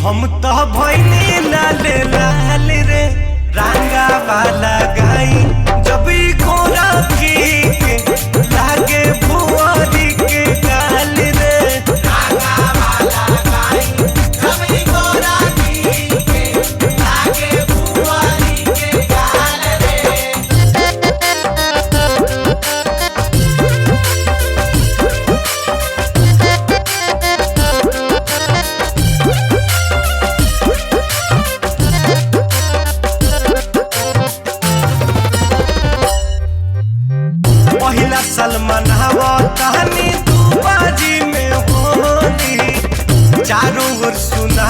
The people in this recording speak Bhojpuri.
हम तो भइनी लाल लाल रे रंगा वाला गाई जब ई घोड़ा के लागे भुआरी के गाल रे रंगा वाला गाई जब ई घोड़ा के लागे भुआरी के गाल रे। पहिला सलमान हवा कहानी तू बाजी में होली चारों ओर सुना